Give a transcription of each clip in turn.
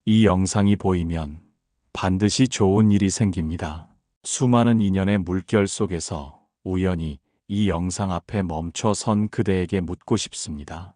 이 영상이 보이면 반드시 좋은 일이 생깁니다. 수많은 인연의 물결 속에서 우연히 이 영상 앞에 멈춰 선 그대에게 묻고 싶습니다.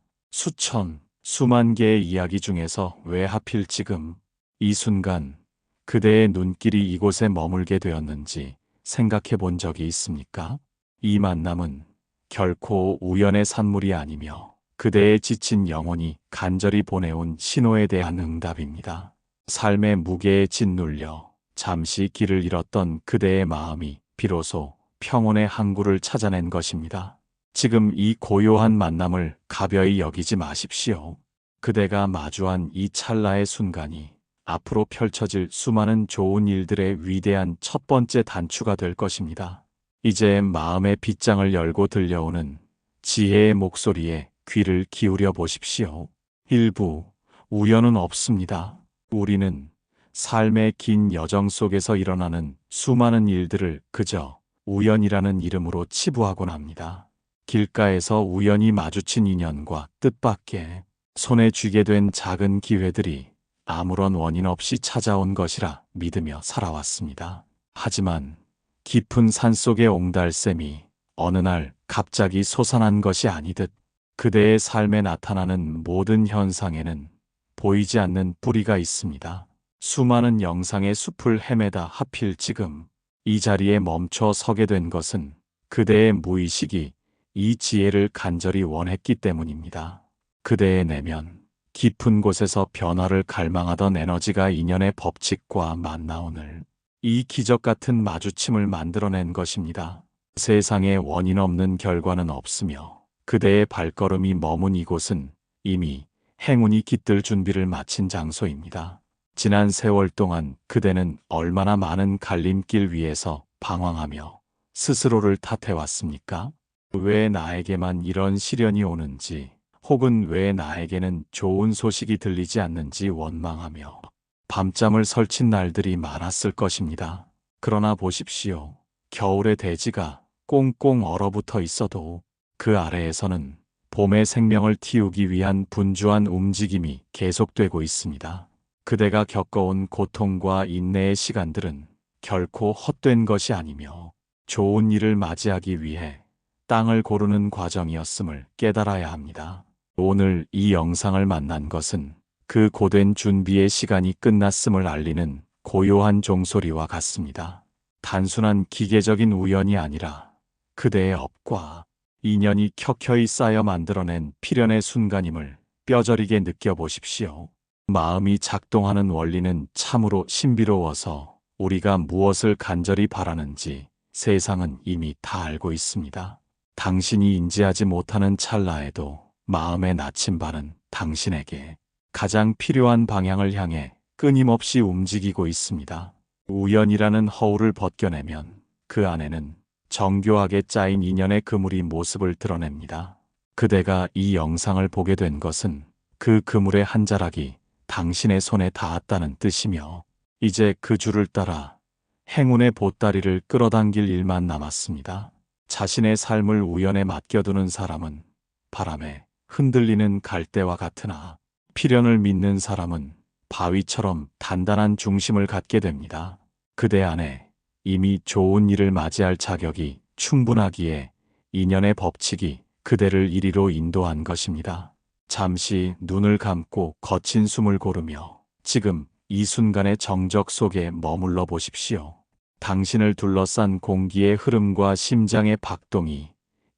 수만 개의 이야기 중에서 왜 하필 지금 이 순간 그대의 눈길이 이곳에 머물게 되었는지 생각해 본 적이 있습니까? 이 만남은 결코 우연의 산물이 아니며 그대의 지친 영혼이 간절히 보내온 신호에 대한 응답입니다. 삶의 무게에 짓눌려 잠시 길을 잃었던 그대의 마음이 비로소 평온의 항구를 찾아낸 것입니다. 지금 이 고요한 만남을 가벼이 여기지 마십시오. 그대가 마주한 이 찰나의 순간이 앞으로 펼쳐질 수많은 좋은 일들의 위대한 첫 번째 단추가 될 것입니다. 이제 마음의 빗장을 열고 들려오는 지혜의 목소리에 귀를 기울여 보십시오. 일부 우연은 없습니다. 우리는 삶의 긴 여정 속에서 일어나는 수많은 일들을 그저 우연이라는 이름으로 치부하곤 합니다. 길가에서 우연히 마주친 인연과 뜻밖의 손에 쥐게 된 작은 기회들이 아무런 원인 없이 찾아온 것이라 믿으며 살아왔습니다. 하지만 깊은 산속의 옹달샘이 어느 날 갑자기 솟아난 것이 아니듯 그대의 삶에 나타나는 모든 현상에는 보이지 않는 뿌리가 있습니다. 수많은 영상의 숲을 헤매다 하필 지금 이 자리에 멈춰 서게 된 것은 그대의 무의식이 이 지혜를 간절히 원했기 때문입니다. 그대의 내면 깊은 곳에서 변화를 갈망하던 에너지가 인연의 법칙과 만나 오늘 이 기적 같은 마주침을 만들어낸 것입니다. 세상에 원인 없는 결과는 없으며 그대의 발걸음이 머문 이곳은 이미 행운이 깃들 준비를 마친 장소입니다. 지난 세월 동안 그대는 얼마나 많은 갈림길 위에서 방황하며 스스로를 탓해왔습니까? 왜 나에게만 이런 시련이 오는지, 혹은 왜 나에게는 좋은 소식이 들리지 않는지 원망하며 밤잠을 설친 날들이 많았을 것입니다. 그러나 보십시오. 겨울의 대지가 꽁꽁 얼어붙어 있어도 그 아래에서는 봄의 생명을 틔우기 위한 분주한 움직임이 계속되고 있습니다. 그대가 겪어온 고통과 인내의 시간들은 결코 헛된 것이 아니며 좋은 일을 맞이하기 위해 땅을 고르는 과정이었음을 깨달아야 합니다. 오늘 이 영상을 만난 것은 그 고된 준비의 시간이 끝났음을 알리는 고요한 종소리와 같습니다. 단순한 기계적인 우연이 아니라 그대의 업과 인연이 켜켜이 쌓여 만들어낸 필연의 순간임을 뼈저리게 느껴보십시오. 마음이 작동하는 원리는 참으로 신비로워서 우리가 무엇을 간절히 바라는지 세상은 이미 다 알고 있습니다. 당신이 인지하지 못하는 찰나에도 마음의 나침반은 당신에게 가장 필요한 방향을 향해 끊임없이 움직이고 있습니다. 우연이라는 허울을 벗겨내면 그 안에는 정교하게 짜인 인연의 그물이 모습을 드러냅니다. 그대가 이 영상을 보게 된 것은 그 그물의 한 자락이 당신의 손에 닿았다는 뜻이며 이제 그 줄을 따라 행운의 보따리를 끌어당길 일만 남았습니다. 자신의 삶을 우연에 맡겨두는 사람은 바람에 흔들리는 갈대와 같으나 필연을 믿는 사람은 바위처럼 단단한 중심을 갖게 됩니다. 그대 안에 이미 좋은 일을 맞이할 자격이 충분하기에 인연의 법칙이 그대를 이리로 인도한 것입니다. 잠시 눈을 감고 거친 숨을 고르며 지금 이 순간의 정적 속에 머물러 보십시오. 당신을 둘러싼 공기의 흐름과 심장의 박동이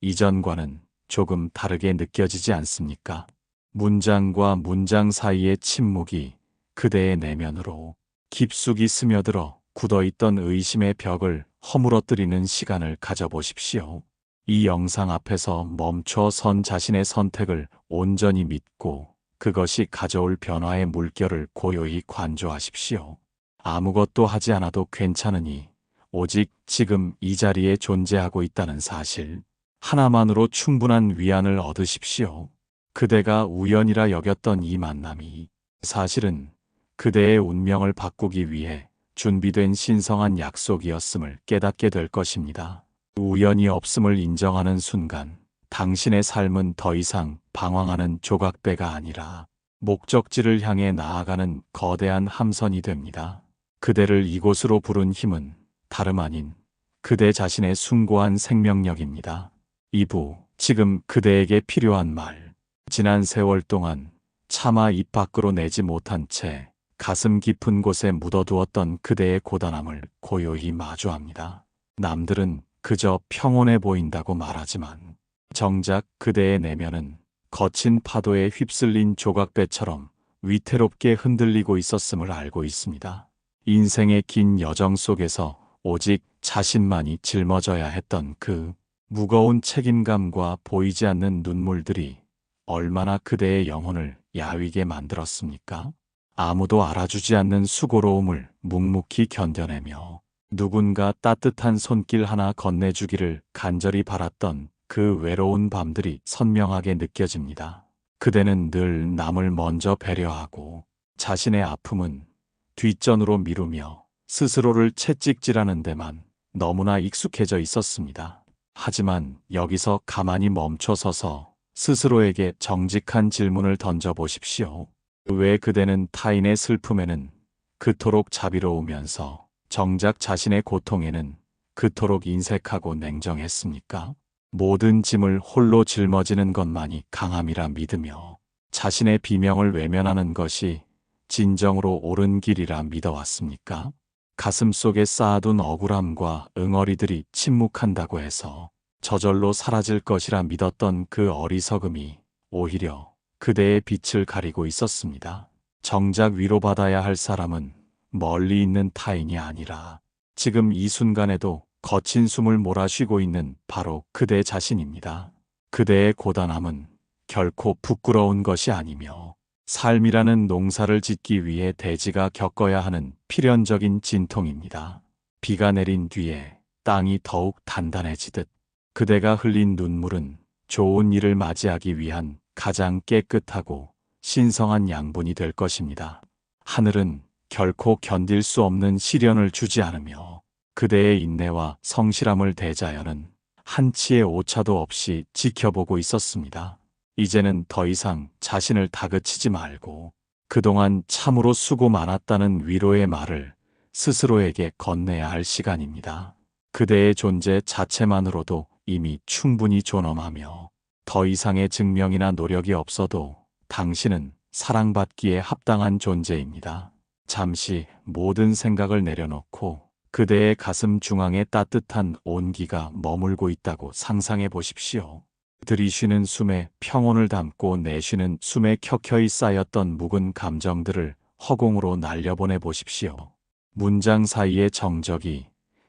이전과는 조금 다르게 느껴지지 않습니까? 문장과 문장 사이의 침묵이 그대의 내면으로 깊숙이 스며들어 굳어있던 의심의 벽을 허물어뜨리는 시간을 가져보십시오. 이 영상 앞에서 멈춰 선 자신의 선택을 온전히 믿고 그것이 가져올 변화의 물결을 고요히 관조하십시오. 아무것도 하지 않아도 괜찮으니 오직 지금 이 자리에 존재하고 있다는 사실 하나만으로 충분한 위안을 얻으십시오. 그대가 우연이라 여겼던 이 만남이 사실은 그대의 운명을 바꾸기 위해 준비된 신성한 약속이었음을 깨닫게 될 것입니다. 우연이 없음을 인정하는 순간 당신의 삶은 더 이상 방황하는 조각배가 아니라 목적지를 향해 나아가는 거대한 함선이 됩니다. 그대를 이곳으로 부른 힘은 다름 아닌 그대 자신의 숭고한 생명력입니다. 2부, 지금 그대에게 필요한 말. 지난 세월 동안 차마 입 밖으로 내지 못한 채 가슴 깊은 곳에 묻어두었던 그대의 고단함을 고요히 마주합니다. 남들은 그저 평온해 보인다고 말하지만 정작 그대의 내면은 거친 파도에 휩쓸린 조각배처럼 위태롭게 흔들리고 있었음을 알고 있습니다. 인생의 긴 여정 속에서 오직 자신만이 짊어져야 했던 그 무거운 책임감과 보이지 않는 눈물들이 얼마나 그대의 영혼을 야위게 만들었습니까? 아무도 알아주지 않는 수고로움을 묵묵히 견뎌내며 누군가 따뜻한 손길 하나 건네주기를 간절히 바랐던 그 외로운 밤들이 선명하게 느껴집니다. 그대는 늘 남을 먼저 배려하고 자신의 아픔은 뒷전으로 미루며 스스로를 채찍질하는 데만 너무나 익숙해져 있었습니다. 하지만 여기서 가만히 멈춰서서 스스로에게 정직한 질문을 던져보십시오. 왜 그대는 타인의 슬픔에는 그토록 자비로우면서 정작 자신의 고통에는 그토록 인색하고 냉정했습니까? 모든 짐을 홀로 짊어지는 것만이 강함이라 믿으며 자신의 비명을 외면하는 것이 진정으로 옳은 길이라 믿어왔습니까? 가슴 속에 쌓아둔 억울함과 응어리들이 침묵한다고 해서 저절로 사라질 것이라 믿었던 그 어리석음이 오히려 그대의 빛을 가리고 있었습니다. 정작 위로받아야 할 사람은 멀리 있는 타인이 아니라 지금 이 순간에도 거친 숨을 몰아쉬고 있는 바로 그대 자신입니다. 그대의 고단함은 결코 부끄러운 것이 아니며 삶이라는 농사를 짓기 위해 대지가 겪어야 하는 필연적인 진통입니다. 비가 내린 뒤에 땅이 더욱 단단해지듯 그대가 흘린 눈물은 좋은 일을 맞이하기 위한 가장 깨끗하고 신성한 양분이 될 것입니다. 하늘은 결코 견딜 수 없는 시련을 주지 않으며 그대의 인내와 성실함을 대자연은 한치의 오차도 없이 지켜보고 있었습니다. 이제는 더 이상 자신을 다그치지 말고 그동안 참으로 수고 많았다는 위로의 말을 스스로에게 건네야 할 시간입니다. 그대의 존재 자체만으로도 이미 충분히 존엄하며 더 이상의 증명이나 노력이 없어도 당신은 사랑받기에 합당한 존재입니다. 잠시 모든 생각을 내려놓고 그대의 가슴 중앙에 따뜻한 온기가 머물고 있다고 상상해 보십시오. 들이쉬는 숨에 평온을 담고 내쉬는 숨에 켜켜이 쌓였던 묵은 감정들을 허공으로 날려보내 보십시오. 문장 사이의 정적이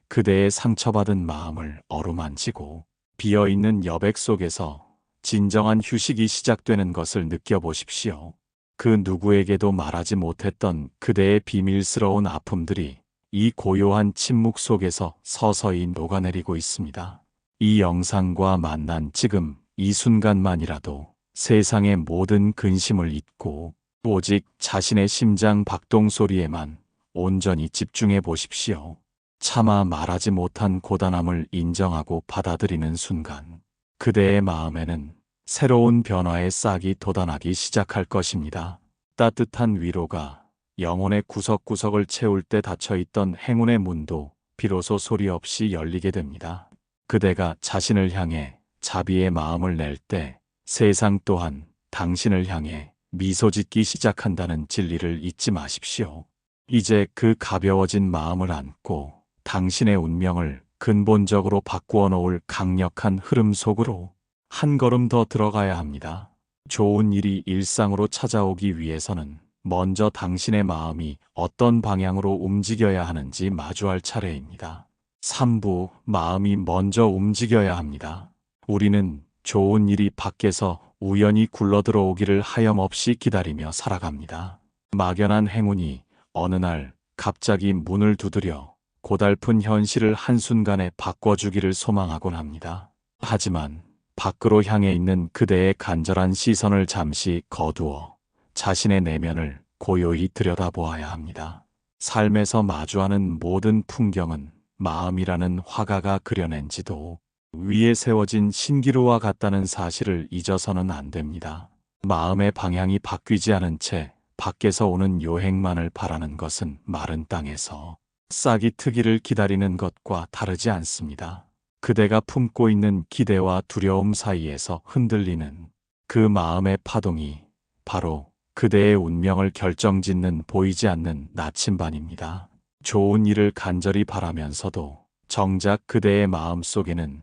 그대의 상처받은 마음을 어루만지고 비어있는 여백 속에서 진정한 휴식이 시작되는 것을 느껴보십시오. 그 누구에게도 말하지 못했던 그대의 비밀스러운 아픔들이 이 고요한 침묵 속에서 서서히 녹아내리고 있습니다. 이 영상과 만난 지금 이 순간만이라도 세상의 모든 근심을 잊고 오직 자신의 심장 박동 소리에만 온전히 집중해 보십시오. 차마 말하지 못한 고단함을 인정하고 받아들이는 순간 그대의 마음에는 새로운 변화의 싹이 돋아나기 시작할 것입니다. 따뜻한 위로가 영혼의 구석구석을 채울 때 닫혀있던 행운의 문도 비로소 소리 없이 열리게 됩니다. 그대가 자신을 향해 자비의 마음을 낼 때 세상 또한 당신을 향해 미소 짓기 시작한다는 진리를 잊지 마십시오. 이제 그 가벼워진 마음을 안고 당신의 운명을 근본적으로 바꾸어 놓을 강력한 흐름 속으로 한 걸음 더 들어가야 합니다. 좋은 일이 일상으로 찾아오기 위해서는 먼저 당신의 마음이 어떤 방향으로 움직여야 하는지 마주할 차례입니다. 3부, 마음이 먼저 움직여야 합니다. 우리는 좋은 일이 밖에서 우연히 굴러들어오기를 하염없이 기다리며 살아갑니다. 막연한 행운이 어느 날 갑자기 문을 두드려 고달픈 현실을 한순간에 바꿔주기를 소망하곤 합니다. 하지만 밖으로 향해 있는 그대의 간절한 시선을 잠시 거두어 자신의 내면을 고요히 들여다보아야 합니다. 삶에서 마주하는 모든 풍경은 마음이라는 화가가 그려낸지도 위에 세워진 신기루와 같다는 사실을 잊어서는 안 됩니다. 마음의 방향이 바뀌지 않은 채 밖에서 오는 요행만을 바라는 것은 마른 땅에서 싹이 트기를 기다리는 것과 다르지 않습니다. 그대가 품고 있는 기대와 두려움 사이에서 흔들리는 그 마음의 파동이 바로 그대의 운명을 결정짓는 보이지 않는 나침반입니다. 좋은 일을 간절히 바라면서도 정작 그대의 마음 속에는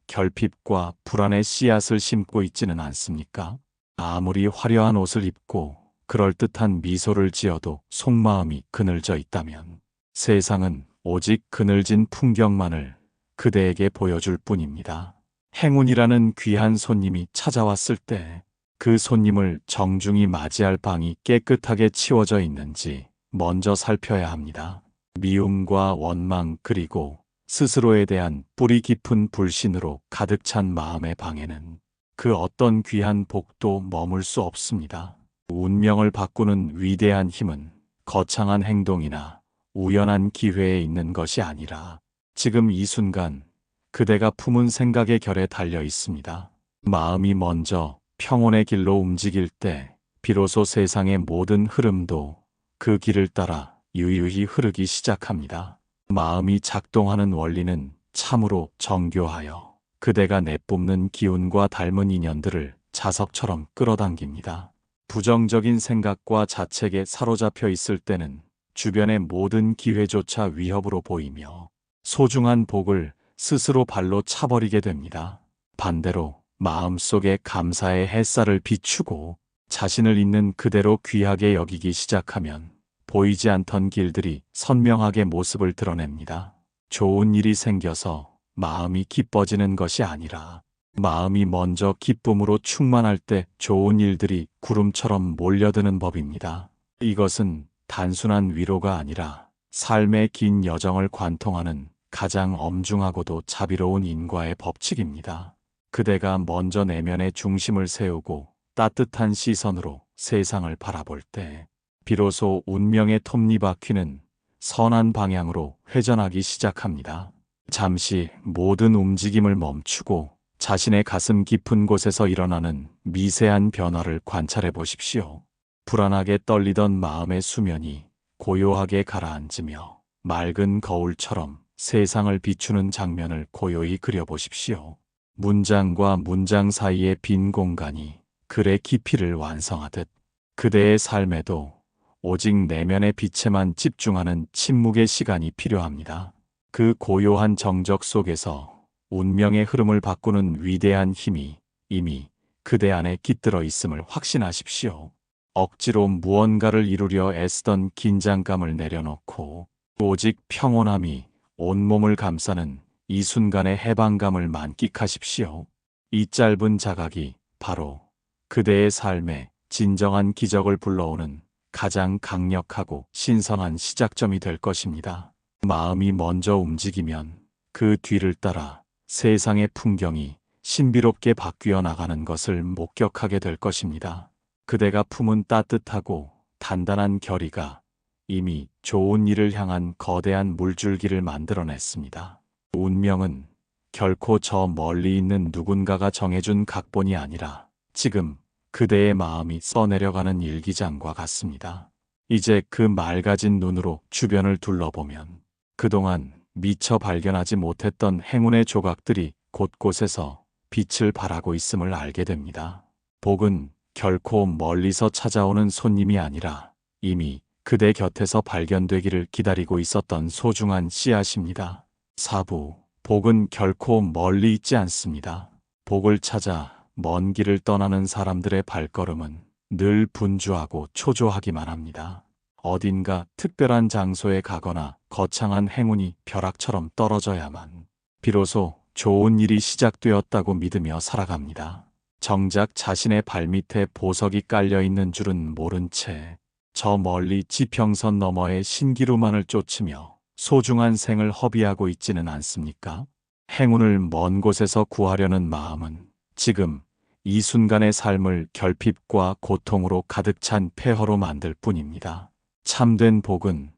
결핍과 불안의 씨앗을 심고 있지는 않습니까? 아무리 화려한 옷을 입고 그럴듯한 미소를 지어도 속마음이 그늘져 있다면 세상은 오직 그늘진 풍경만을 그대에게 보여줄 뿐입니다. 행운이라는 귀한 손님이 찾아왔을 때 그 손님을 정중히 맞이할 방이 깨끗하게 치워져 있는지 먼저 살펴야 합니다. 미움과 원망 그리고 스스로에 대한 뿌리 깊은 불신으로 가득 찬 마음의 방에는 그 어떤 귀한 복도 머물 수 없습니다. 운명을 바꾸는 위대한 힘은 거창한 행동이나 우연한 기회에 있는 것이 아니라 지금 이 순간 그대가 품은 생각의 결에 달려 있습니다. 마음이 먼저 평온의 길로 움직일 때 비로소 세상의 모든 흐름도 그 길을 따라 유유히 흐르기 시작합니다. 마음이 작동하는 원리는 참으로 정교하여 그대가 내뿜는 기운과 닮은 인연들을 자석처럼 끌어당깁니다. 부정적인 생각과 자책에 사로잡혀 있을 때는 주변의 모든 기회조차 위협으로 보이며 소중한 복을 스스로 발로 차버리게 됩니다. 반대로 마음속에 감사의 햇살을 비추고 자신을 있는 그대로 귀하게 여기기 시작하면 보이지 않던 길들이 선명하게 모습을 드러냅니다. 좋은 일이 생겨서 마음이 기뻐지는 것이 아니라 마음이 먼저 기쁨으로 충만할 때 좋은 일들이 구름처럼 몰려드는 법입니다. 이것은 단순한 위로가 아니라 삶의 긴 여정을 관통하는 가장 엄중하고도 자비로운 인과의 법칙입니다. 그대가 먼저 내면의 중심을 세우고 따뜻한 시선으로 세상을 바라볼 때 비로소 운명의 톱니바퀴는 선한 방향으로 회전하기 시작합니다. 잠시 모든 움직임을 멈추고 자신의 가슴 깊은 곳에서 일어나는 미세한 변화를 관찰해 보십시오. 불안하게 떨리던 마음의 수면이 고요하게 가라앉으며 맑은 거울처럼 세상을 비추는 장면을 고요히 그려보십시오. 문장과 문장 사이의 빈 공간이 글의 깊이를 완성하듯 그대의 삶에도 오직 내면의 빛에만 집중하는 침묵의 시간이 필요합니다. 그 고요한 정적 속에서 운명의 흐름을 바꾸는 위대한 힘이 이미 그대 안에 깃들어 있음을 확신하십시오. 억지로 무언가를 이루려 애쓰던 긴장감을 내려놓고 오직 평온함이 온몸을 감싸는 이 순간의 해방감을 만끽하십시오. 이 짧은 자각이 바로 그대의 삶에 진정한 기적을 불러오는 가장 강력하고 신선한 시작점이 될 것입니다. 마음이 먼저 움직이면 그 뒤를 따라 세상의 풍경이 신비롭게 바뀌어 나가는 것을 목격하게 될 것입니다. 그대가 품은 따뜻하고 단단한 결의가 이미 좋은 일을 향한 거대한 물줄기를 만들어냈습니다. 운명은 결코 저 멀리 있는 누군가가 정해준 각본이 아니라 지금 그대의 마음이 써내려가는 일기장과 같습니다. 이제 그 맑아진 눈으로 주변을 둘러보면 그동안 미처 발견하지 못했던 행운의 조각들이 곳곳에서 빛을 발하고 있음을 알게 됩니다. 복은 결코 멀리서 찾아오는 손님이 아니라 이미 그대 곁에서 발견되기를 기다리고 있었던 소중한 씨앗입니다. 사부, 복은 결코 멀리 있지 않습니다. 복을 찾아 먼 길을 떠나는 사람들의 발걸음은 늘 분주하고 초조하기만 합니다. 어딘가 특별한 장소에 가거나 거창한 행운이 벼락처럼 떨어져야만 비로소 좋은 일이 시작되었다고 믿으며 살아갑니다. 정작 자신의 발밑에 보석이 깔려 있는 줄은 모른 채 저 멀리 지평선 너머의 신기루만을 쫓으며 소중한 생을 허비하고 있지는 않습니까? 행운을 먼 곳에서 구하려는 마음은 지금 이 순간의 삶을 결핍과 고통으로 가득 찬 폐허로 만들 뿐입니다. 참된 복은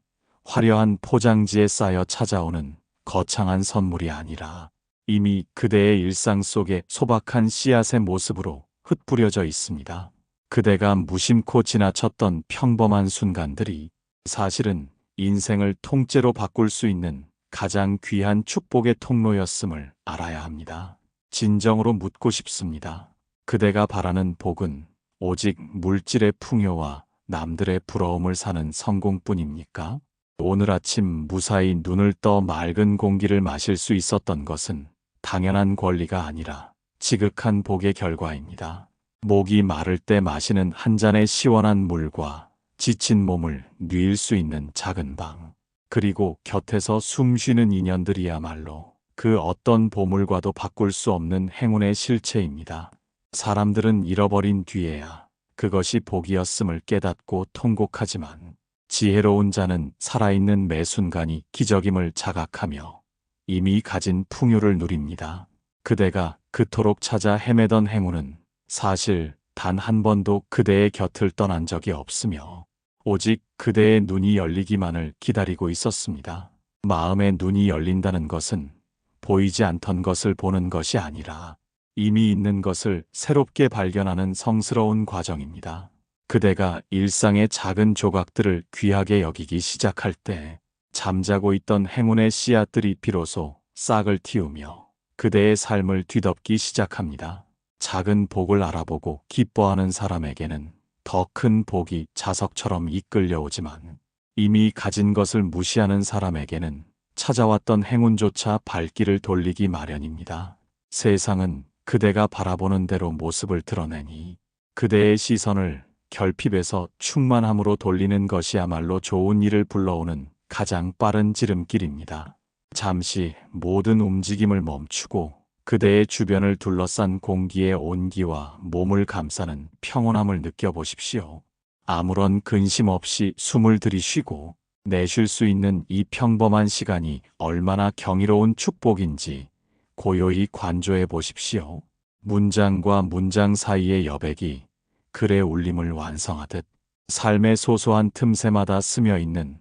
화려한 포장지에 쌓여 찾아오는 거창한 선물이 아니라 이미 그대의 일상 속에 소박한 씨앗의 모습으로 흩뿌려져 있습니다. 그대가 무심코 지나쳤던 평범한 순간들이 사실은 인생을 통째로 바꿀 수 있는 가장 귀한 축복의 통로였음을 알아야 합니다. 진정으로 묻고 싶습니다. 그대가 바라는 복은 오직 물질의 풍요와 남들의 부러움을 사는 성공뿐입니까? 오늘 아침 무사히 눈을 떠 맑은 공기를 마실 수 있었던 것은 당연한 권리가 아니라 지극한 복의 결과입니다. 목이 마를 때 마시는 한 잔의 시원한 물과 지친 몸을 누일 수 있는 작은 방, 그리고 곁에서 숨 쉬는 인연들이야말로 그 어떤 보물과도 바꿀 수 없는 행운의 실체입니다. 사람들은 잃어버린 뒤에야 그것이 복이었음을 깨닫고 통곡하지만 지혜로운 자는 살아있는 매 순간이 기적임을 자각하며 이미 가진 풍요를 누립니다. 그대가 그토록 찾아 헤매던 행운은 사실 단 한 번도 그대의 곁을 떠난 적이 없으며 오직 그대의 눈이 열리기만을 기다리고 있었습니다. 마음의 눈이 열린다는 것은 보이지 않던 것을 보는 것이 아니라 이미 있는 것을 새롭게 발견하는 성스러운 과정입니다. 그대가 일상의 작은 조각들을 귀하게 여기기 시작할 때 잠자고 있던 행운의 씨앗들이 비로소 싹을 틔우며 그대의 삶을 뒤덮기 시작합니다. 작은 복을 알아보고 기뻐하는 사람에게는 더 큰 복이 자석처럼 이끌려오지만 이미 가진 것을 무시하는 사람에게는 찾아왔던 행운조차 발길을 돌리기 마련입니다. 세상은 그대가 바라보는 대로 모습을 드러내니 그대의 시선을 결핍에서 충만함으로 돌리는 것이야말로 좋은 일을 불러오는 가장 빠른 지름길입니다. 잠시 모든 움직임을 멈추고 그대의 주변을 둘러싼 공기의 온기와 몸을 감싸는 평온함을 느껴보십시오. 아무런 근심 없이 숨을 들이쉬고 내쉴 수 있는 이 평범한 시간이 얼마나 경이로운 축복인지 고요히 관조해 보십시오. 문장과 문장 사이의 여백이 글의 울림을 완성하듯 삶의 소소한 틈새마다 스며 있는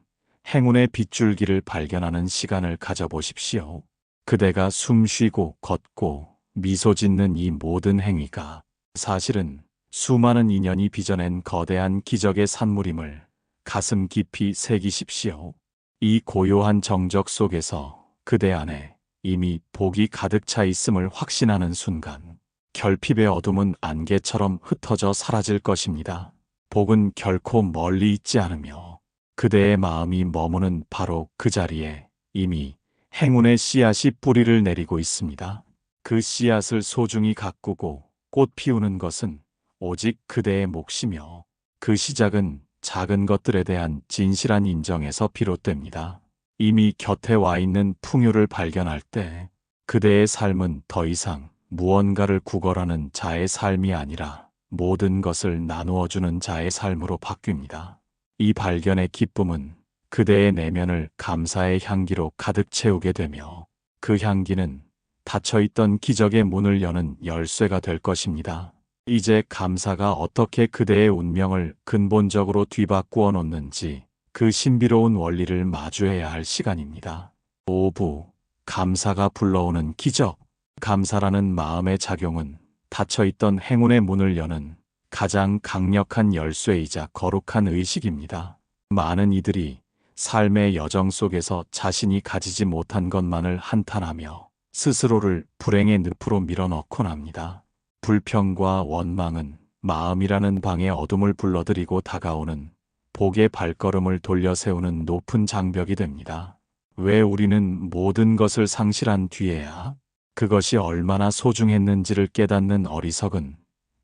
행운의 빗줄기를 발견하는 시간을 가져보십시오. 그대가 숨쉬고 걷고 미소 짓는 이 모든 행위가 사실은 수많은 인연이 빚어낸 거대한 기적의 산물임을 가슴 깊이 새기십시오. 이 고요한 정적 속에서 그대 안에 이미 복이 가득 차 있음을 확신하는 순간 결핍의 어둠은 안개처럼 흩어져 사라질 것입니다. 복은 결코 멀리 있지 않으며 그대의 마음이 머무는 바로 그 자리에 이미 행운의 씨앗이 뿌리를 내리고 있습니다. 그 씨앗을 소중히 가꾸고 꽃 피우는 것은 오직 그대의 몫이며 그 시작은 작은 것들에 대한 진실한 인정에서 비롯됩니다. 이미 곁에 와 있는 풍요를 발견할 때 그대의 삶은 더 이상 무언가를 구걸하는 자의 삶이 아니라 모든 것을 나누어주는 자의 삶으로 바뀝니다. 이 발견의 기쁨은 그대의 내면을 감사의 향기로 가득 채우게 되며 그 향기는 닫혀있던 기적의 문을 여는 열쇠가 될 것입니다. 이제 감사가 어떻게 그대의 운명을 근본적으로 뒤바꾸어 놓는지 그 신비로운 원리를 마주해야 할 시간입니다. 오부, 감사가 불러오는 기적. 감사라는 마음의 작용은 닫혀있던 행운의 문을 여는 가장 강력한 열쇠이자 거룩한 의식입니다. 많은 이들이 삶의 여정 속에서 자신이 가지지 못한 것만을 한탄하며 스스로를 불행의 늪으로 밀어넣곤 합니다. 불평과 원망은 마음이라는 방의 어둠을 불러들이고 다가오는 복의 발걸음을 돌려 세우는 높은 장벽이 됩니다. 왜 우리는 모든 것을 상실한 뒤에야 그것이 얼마나 소중했는지를 깨닫는 어리석은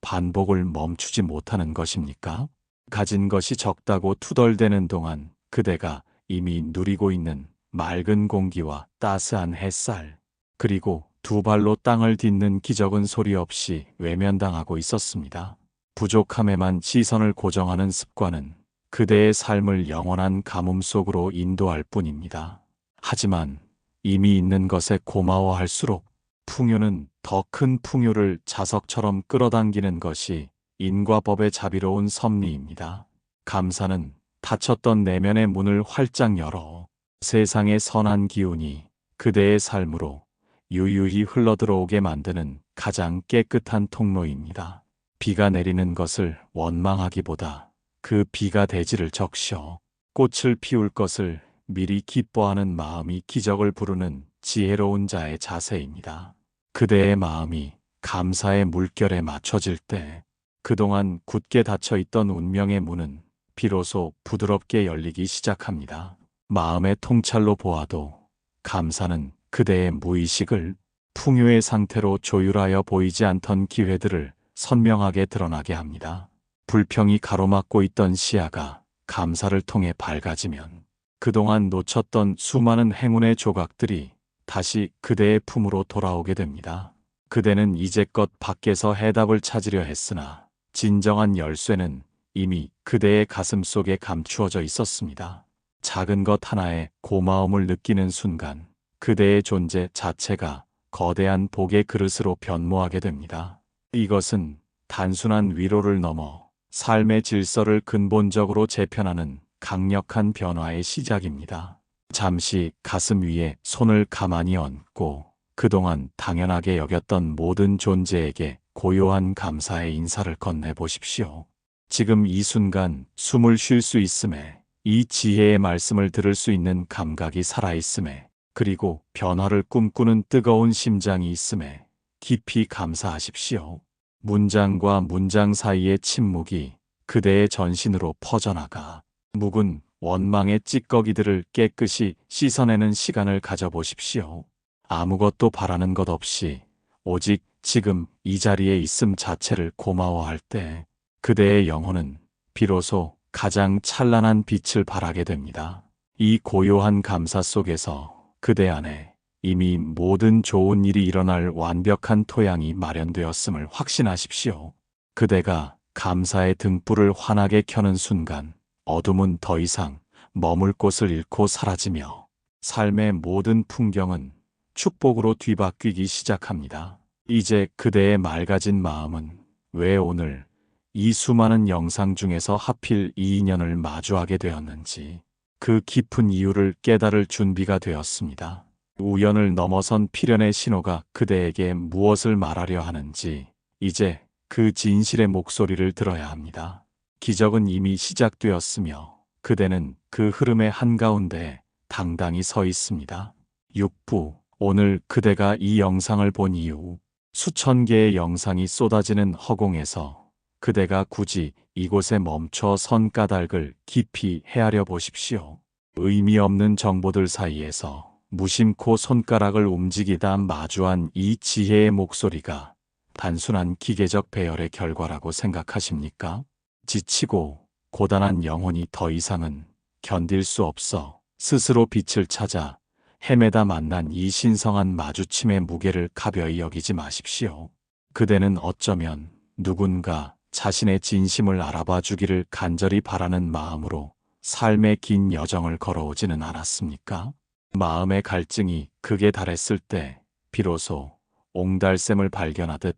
반복을 멈추지 못하는 것입니까? 가진 것이 적다고 투덜대는 동안 그대가 이미 누리고 있는 맑은 공기와 따스한 햇살, 그리고 두 발로 땅을 딛는 기적은 소리 없이 외면당하고 있었습니다. 부족함에만 시선을 고정하는 습관은 그대의 삶을 영원한 가뭄 속으로 인도할 뿐입니다. 하지만 이미 있는 것에 고마워할수록 풍요는 더 큰 풍요를 자석처럼 끌어당기는 것이 인과법의 자비로운 섭리입니다. 감사는 닫혔던 내면의 문을 활짝 열어 세상의 선한 기운이 그대의 삶으로 유유히 흘러들어오게 만드는 가장 깨끗한 통로입니다. 비가 내리는 것을 원망하기보다 그 비가 되지를 적셔 꽃을 피울 것을 미리 기뻐하는 마음이 기적을 부르는 지혜로운 자의 자세입니다. 그대의 마음이 감사의 물결에 맞춰질 때 그동안 굳게 닫혀 있던 운명의 문은 비로소 부드럽게 열리기 시작합니다. 마음의 통찰로 보아도 감사는 그대의 무의식을 풍요의 상태로 조율하여 보이지 않던 기회들을 선명하게 드러나게 합니다. 불평이 가로막고 있던 시야가 감사를 통해 밝아지면 그동안 놓쳤던 수많은 행운의 조각들이 다시 그대의 품으로 돌아오게 됩니다. 그대는 이제껏 밖에서 해답을 찾으려 했으나 진정한 열쇠는 이미 그대의 가슴 속에 감추어져 있었습니다. 작은 것 하나에 고마움을 느끼는 순간 그대의 존재 자체가 거대한 복의 그릇으로 변모하게 됩니다. 이것은 단순한 위로를 넘어 삶의 질서를 근본적으로 재편하는 강력한 변화의 시작입니다. 잠시 가슴 위에 손을 가만히 얹고 그동안 당연하게 여겼던 모든 존재에게 고요한 감사의 인사를 건네보십시오. 지금 이 순간 숨을 쉴 수 있음에, 이 지혜의 말씀을 들을 수 있는 감각이 살아있음에, 그리고 변화를 꿈꾸는 뜨거운 심장이 있음에 깊이 감사하십시오. 문장과 문장 사이의 침묵이 그대의 전신으로 퍼져나가 묵은 원망의 찌꺼기들을 깨끗이 씻어내는 시간을 가져보십시오. 아무것도 바라는 것 없이 오직 지금 이 자리에 있음 자체를 고마워할 때 그대의 영혼은 비로소 가장 찬란한 빛을 발하게 됩니다. 이 고요한 감사 속에서 그대 안에 이미 모든 좋은 일이 일어날 완벽한 토양이 마련되었음을 확신하십시오. 그대가 감사의 등불을 환하게 켜는 순간 어둠은 더 이상 머물 곳을 잃고 사라지며 삶의 모든 풍경은 축복으로 뒤바뀌기 시작합니다. 이제 그대의 맑아진 마음은 왜 오늘 이 수많은 영상 중에서 하필 이 인연을 마주하게 되었는지 그 깊은 이유를 깨달을 준비가 되었습니다. 우연을 넘어선 필연의 신호가 그대에게 무엇을 말하려 하는지 이제 그 진실의 목소리를 들어야 합니다. 기적은 이미 시작되었으며 그대는 그 흐름의 한가운데 당당히 서 있습니다. 6부 오늘 그대가 이 영상을 본 이유 수천 개의 영상이 쏟아지는 허공에서 그대가 굳이 이곳에 멈춰 선 까닭을 깊이 헤아려 보십시오. 의미 없는 정보들 사이에서 무심코 손가락을 움직이다 마주한 이 지혜의 목소리가 단순한 기계적 배열의 결과라고 생각하십니까? 지치고 고단한 영혼이 더 이상은 견딜 수 없어 스스로 빛을 찾아 헤매다 만난 이 신성한 마주침의 무게를 가벼이 여기지 마십시오. 그대는 어쩌면 누군가 자신의 진심을 알아봐 주기를 간절히 바라는 마음으로 삶의 긴 여정을 걸어오지는 않았습니까? 마음의 갈증이 극에 달했을 때 비로소 옹달샘을 발견하듯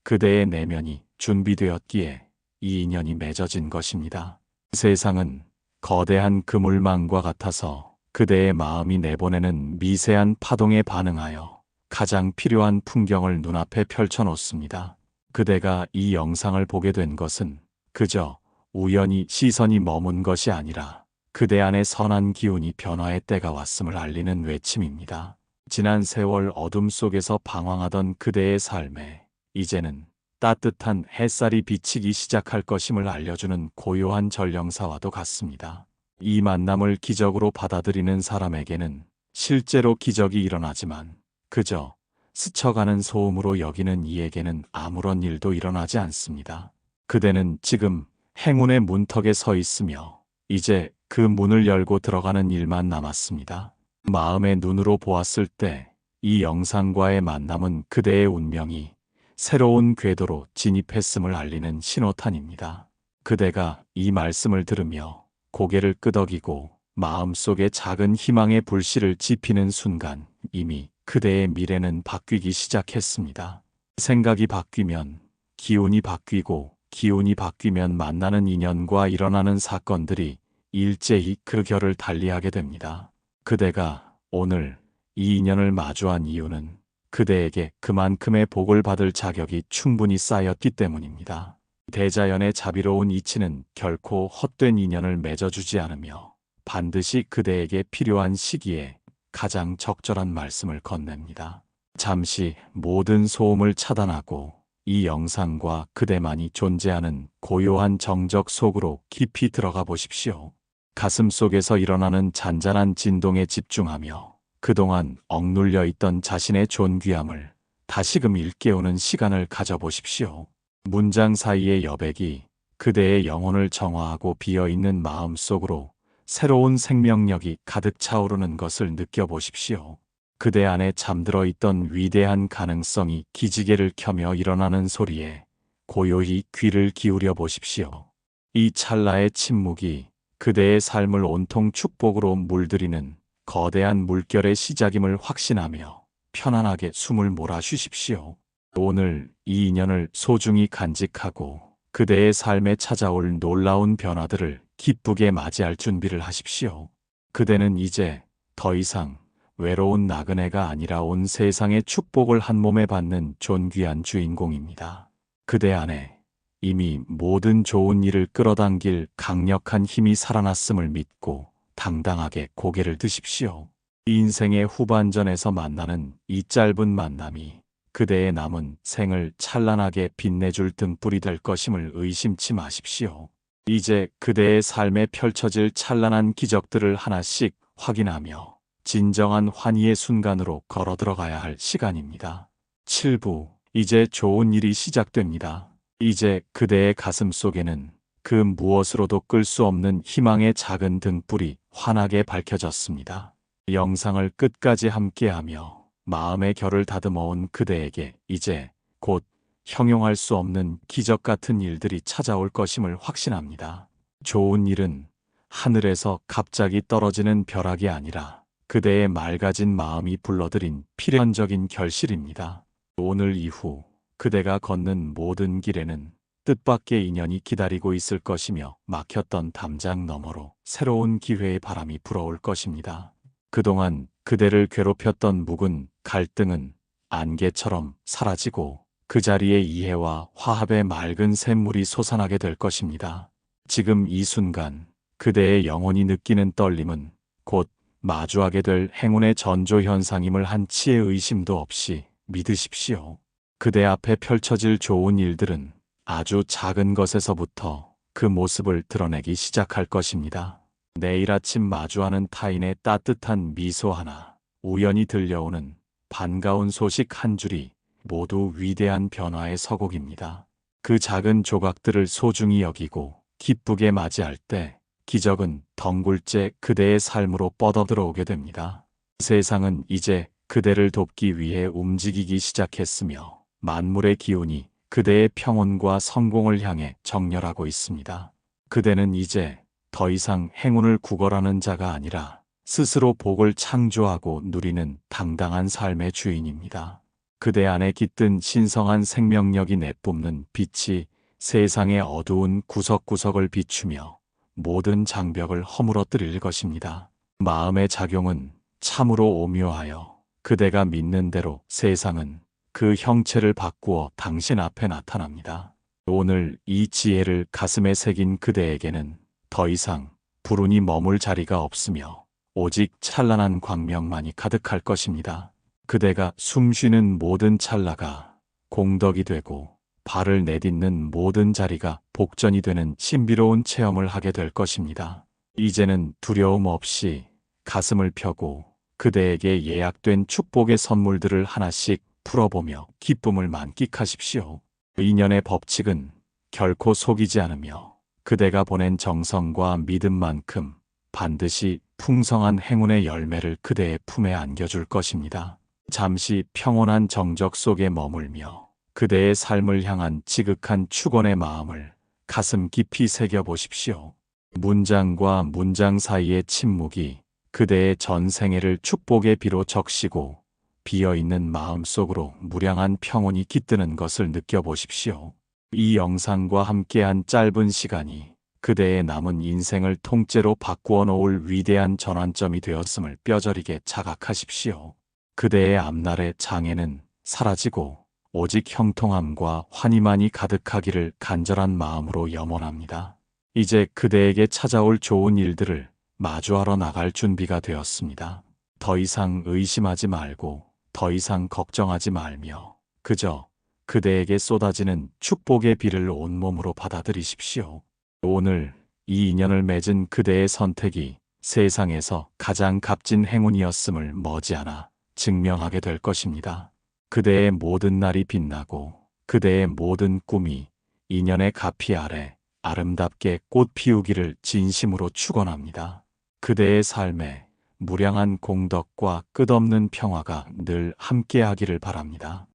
그대의 내면이 준비되었기에 이 인연이 맺어진 것입니다. 세상은 거대한 그물망과 같아서 그대의 마음이 내보내는 미세한 파동에 반응하여 가장 필요한 풍경을 눈앞에 펼쳐놓습니다. 그대가 이 영상을 보게 된 것은 그저 우연히 시선이 머문 것이 아니라 그대 안의 선한 기운이 변화의 때가 왔음을 알리는 외침입니다. 지난 세월 어둠 속에서 방황하던 그대의 삶에 이제는 따뜻한 햇살이 비치기 시작할 것임을 알려주는 고요한 전령사와도 같습니다. 이 만남을 기적으로 받아들이는 사람에게는 실제로 기적이 일어나지만 그저 스쳐가는 소음으로 여기는 이에게는 아무런 일도 일어나지 않습니다. 그대는 지금 행운의 문턱에 서 있으며 이제 그 문을 열고 들어가는 일만 남았습니다. 마음의 눈으로 보았을 때 이 영상과의 만남은 그대의 운명이 새로운 궤도로 진입했음을 알리는 신호탄입니다. 그대가 이 말씀을 들으며 고개를 끄덕이고 마음속에 작은 희망의 불씨를 지피는 순간 이미 그대의 미래는 바뀌기 시작했습니다. 생각이 바뀌면 기운이 바뀌고 기운이 바뀌면 만나는 인연과 일어나는 사건들이 일제히 그 결을 달리하게 됩니다. 그대가 오늘 이 인연을 마주한 이유는 그대에게 그만큼의 복을 받을 자격이 충분히 쌓였기 때문입니다. 대자연의 자비로운 이치는 결코 헛된 인연을 맺어주지 않으며 반드시 그대에게 필요한 시기에 가장 적절한 말씀을 건넵니다. 잠시 모든 소음을 차단하고 이 영상과 그대만이 존재하는 고요한 정적 속으로 깊이 들어가 보십시오. 가슴 속에서 일어나는 잔잔한 진동에 집중하며 그동안 억눌려 있던 자신의 존귀함을 다시금 일깨우는 시간을 가져보십시오. 문장 사이의 여백이 그대의 영혼을 정화하고 비어있는 마음 속으로 새로운 생명력이 가득 차오르는 것을 느껴보십시오. 그대 안에 잠들어 있던 위대한 가능성이 기지개를 켜며 일어나는 소리에 고요히 귀를 기울여 보십시오. 이 찰나의 침묵이 그대의 삶을 온통 축복으로 물들이는 거대한 물결의 시작임을 확신하며 편안하게 숨을 몰아쉬십시오. 오늘 이 인연을 소중히 간직하고 그대의 삶에 찾아올 놀라운 변화들을 기쁘게 맞이할 준비를 하십시오. 그대는 이제 더 이상 외로운 나그네가 아니라 온 세상의 축복을 한 몸에 받는 존귀한 주인공입니다. 그대 안에 이미 모든 좋은 일을 끌어당길 강력한 힘이 살아났음을 믿고 당당하게 고개를 드십시오. 인생의 후반전에서 만나는 이 짧은 만남이 그대의 남은 생을 찬란하게 빛내줄 등불이 될 것임을 의심치 마십시오. 이제 그대의 삶에 펼쳐질 찬란한 기적들을 하나씩 확인하며 진정한 환희의 순간으로 걸어 들어가야 할 시간입니다. 7부, 이제 좋은 일이 시작됩니다. 이제 그대의 가슴 속에는 그 무엇으로도 끌 수 없는 희망의 작은 등불이 환하게 밝혀졌습니다. 영상을 끝까지 함께하며 마음의 결을 다듬어온 그대에게 이제 곧 형용할 수 없는 기적 같은 일들이 찾아올 것임을 확신합니다. 좋은 일은 하늘에서 갑자기 떨어지는 벼락이 아니라 그대의 맑아진 마음이 불러들인 필연적인 결실입니다. 오늘 이후 그대가 걷는 모든 길에는 뜻밖의 인연이 기다리고 있을 것이며 막혔던 담장 너머로 새로운 기회의 바람이 불어올 것입니다. 그동안 그대를 괴롭혔던 묵은 갈등은 안개처럼 사라지고 그 자리에 이해와 화합의 맑은 샘물이 솟아나게 될 것입니다. 지금 이 순간 그대의 영혼이 느끼는 떨림은 곧 마주하게 될 행운의 전조 현상임을 한치의 의심도 없이 믿으십시오. 그대 앞에 펼쳐질 좋은 일들은 아주 작은 것에서부터 그 모습을 드러내기 시작할 것입니다. 내일 아침 마주하는 타인의 따뜻한 미소 하나, 우연히 들려오는 반가운 소식 한 줄이 모두 위대한 변화의 서곡입니다. 그 작은 조각들을 소중히 여기고 기쁘게 맞이할 때 기적은 덩굴째 그대의 삶으로 뻗어들어오게 됩니다. 세상은 이제 그대를 돕기 위해 움직이기 시작했으며 만물의 기운이 그대의 평온과 성공을 향해 정렬하고 있습니다. 그대는 이제 더 이상 행운을 구걸하는 자가 아니라 스스로 복을 창조하고 누리는 당당한 삶의 주인입니다. 그대 안에 깃든 신성한 생명력이 내뿜는 빛이 세상의 어두운 구석구석을 비추며 모든 장벽을 허물어뜨릴 것입니다. 마음의 작용은 참으로 오묘하여 그대가 믿는 대로 세상은 그 형체를 바꾸어 당신 앞에 나타납니다. 오늘 이 지혜를 가슴에 새긴 그대에게는 더 이상 불운이 머물 자리가 없으며 오직 찬란한 광명만이 가득할 것입니다. 그대가 숨쉬는 모든 찰나가 공덕이 되고 발을 내딛는 모든 자리가 복전이 되는 신비로운 체험을 하게 될 것입니다. 이제는 두려움 없이 가슴을 펴고 그대에게 예약된 축복의 선물들을 하나씩 풀어보며 기쁨을 만끽하십시오. 인연의 법칙은 결코 속이지 않으며 그대가 보낸 정성과 믿음만큼 반드시 풍성한 행운의 열매를 그대의 품에 안겨줄 것입니다. 잠시 평온한 정적 속에 머물며 그대의 삶을 향한 지극한 축원의 마음을 가슴 깊이 새겨보십시오. 문장과 문장 사이의 침묵이 그대의 전 생애를 축복의 비로 적시고 비어있는 마음 속으로 무량한 평온이 깃드는 것을 느껴보십시오. 이 영상과 함께한 짧은 시간이 그대의 남은 인생을 통째로 바꾸어 놓을 위대한 전환점이 되었음을 뼈저리게 자각하십시오. 그대의 앞날의 장애는 사라지고 오직 형통함과 환희만이 가득하기를 간절한 마음으로 염원합니다. 이제 그대에게 찾아올 좋은 일들을 마주하러 나갈 준비가 되었습니다. 더 이상 의심하지 말고 더 이상 걱정하지 말며 그저 그대에게 쏟아지는 축복의 비를 온몸으로 받아들이십시오. 오늘 이 인연을 맺은 그대의 선택이 세상에서 가장 값진 행운이었음을 머지않아 증명하게 될 것입니다. 그대의 모든 날이 빛나고 그대의 모든 꿈이 인연의 가피 아래 아름답게 꽃 피우기를 진심으로 축원합니다. 그대의 삶에 무량한 공덕과 끝없는 평화가 늘 함께하기를 바랍니다.